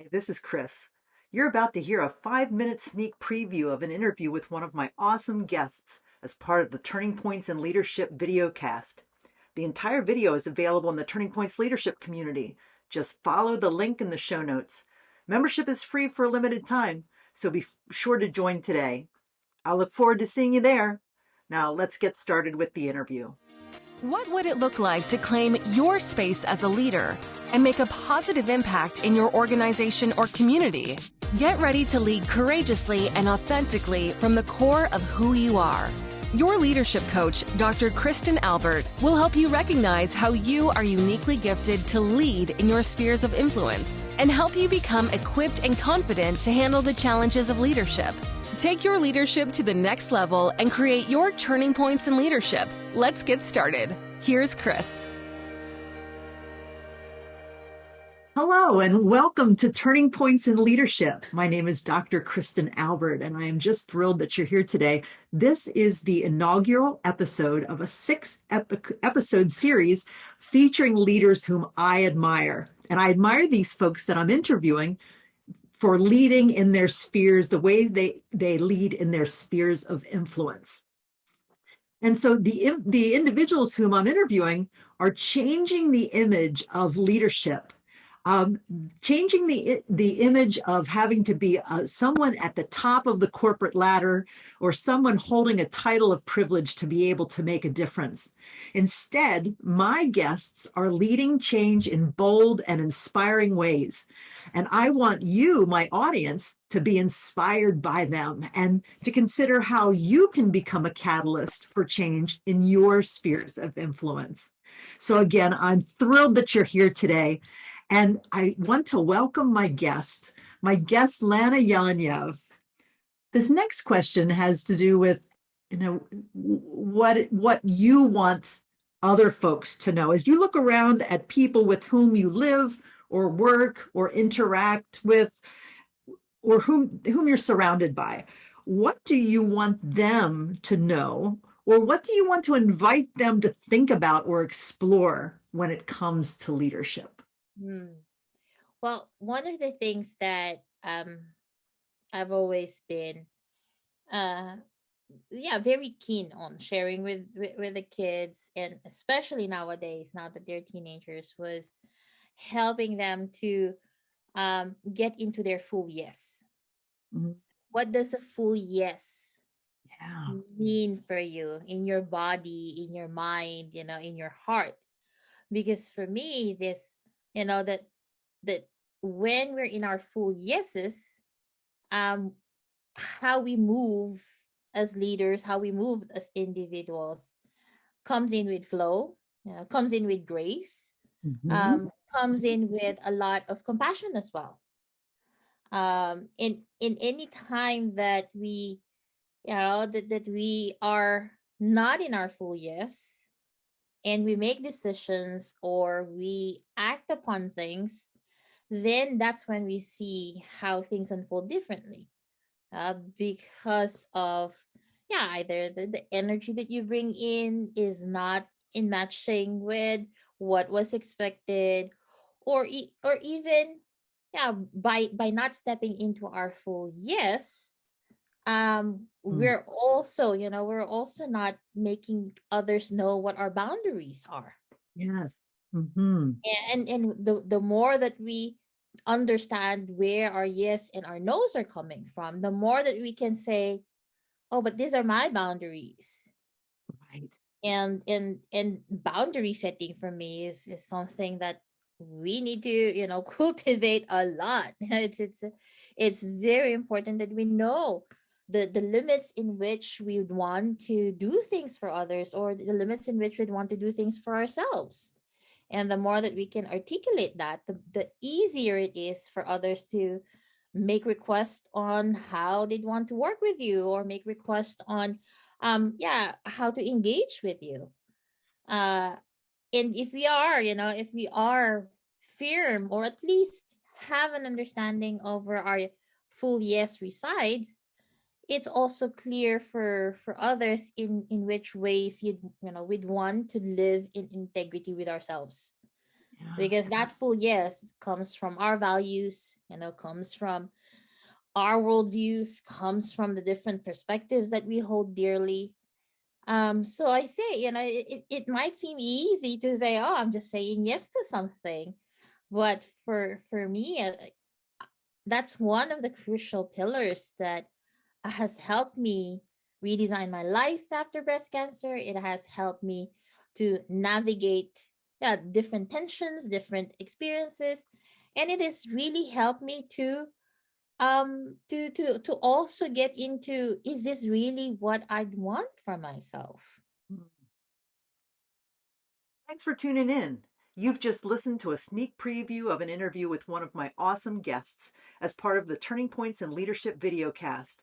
Hey, this is Chris. You're about to hear a 5-minute sneak preview of an interview with one of my awesome guests as part of the Turning Points in Leadership videocast. The entire video is available in the Turning Points Leadership community. Just follow the link in the show notes. Membership is free for a limited time, so be sure to join today. I'll look forward to seeing you there. Now let's get started with the interview. What would it look like to claim your space as a leader and make a positive impact in your organization or community? Get ready to lead courageously and authentically from the core of who you are. Your leadership coach, Dr. Kristen Albert, will help you recognize how you are uniquely gifted to lead in your spheres of influence and help you become equipped and confident to handle the challenges of leadership. Take your leadership to the next level and create your turning points in leadership. Let's get started. Here's Chris. Hello and welcome to Turning Points in Leadership. My name is Dr. Kristen Albert, and I am just thrilled that you're here today. This is the inaugural episode of a 6-episode series featuring leaders whom I admire. And I admire these folks that I'm interviewing for leading in their spheres, the way they lead in their spheres of influence. And so the individuals whom I'm interviewing are changing the image of leadership, changing the image of having to be someone at the top of the corporate ladder or someone holding a title of privilege to be able to make a difference. Instead, my guests are leading change in bold and inspiring ways. And I want you, my audience, to be inspired by them and to consider how you can become a catalyst for change in your spheres of influence. So again, I'm thrilled that you're here today. And I want to welcome my guest, Lana Yelenyev. This next question has to do with, what you want other folks to know. As you look around at people with whom you live or work or interact with, or whom you're surrounded by, what do you want them to know? Or what do you want to invite them to think about or explore when it comes to leadership? Well, one of the things that I've always been very keen on sharing with the kids, and especially nowadays, now that they're teenagers, was helping them to get into their full yes. Mhm. What does a full yes Yeah. mean for you in your body, in your mind, in your heart? Because for me, this, that when we're in our full yeses, how we move as leaders, how we move as individuals, comes in with flow, comes in with grace, Mhm. comes in with a lot of compassion as well. In any time that we, that we are not in our full yes, and we make decisions or we act upon things, then that's when we see how things unfold differently, because of either the energy that you bring in is not in matching with what was expected, or even by not stepping into our full yes, Mm. we're also not making others know what our boundaries are. Yes. Mm-hmm. And the more that we understand where our yes and our no's are coming from, the more that we can say, oh, but these are my boundaries. Right. And boundary setting for me is something that we need to cultivate a lot. It's very important that we know the limits in which we would want to do things for others, or the limits in which we'd want to do things for ourselves. And the more that we can articulate that, the easier it is for others to make requests on how they'd want to work with you, or make requests on how to engage with you. And if we are firm, or at least have an understanding of where our full yes resides, it's also clear for others in which ways we'd want to live in integrity with ourselves. because that full yes comes from our values, comes from our worldviews, comes from the different perspectives that we hold dearly. So I say, it might seem easy to say, oh, I'm just saying yes to something, but for me, that's one of the crucial pillars that has helped me redesign my life after breast cancer. It has helped me to navigate, yeah, different tensions, different experiences, and it has really helped me to also get into, is this really what I'd want for myself? Thanks for tuning in. You've just listened to a sneak preview of an interview with one of my awesome guests as part of the Turning Points in Leadership videocast.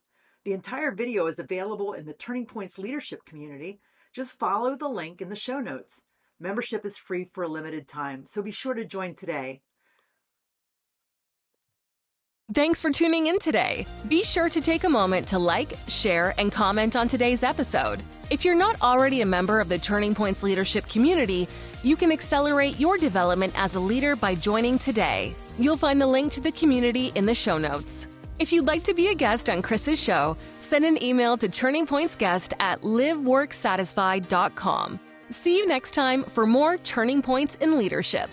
The entire video is available in the Turning Points Leadership community. Just follow the link in the show notes. Membership is free for a limited time, so be sure to join today. Thanks for tuning in today. Be sure to take a moment to like, share, and comment on today's episode. If you're not already a member of the Turning Points Leadership community, you can accelerate your development as a leader by joining today. You'll find the link to the community in the show notes. If you'd like to be a guest on Chris's show, send an email to turningpointsguest@liveworksatisfied.com. See you next time for more Turning Points in Leadership.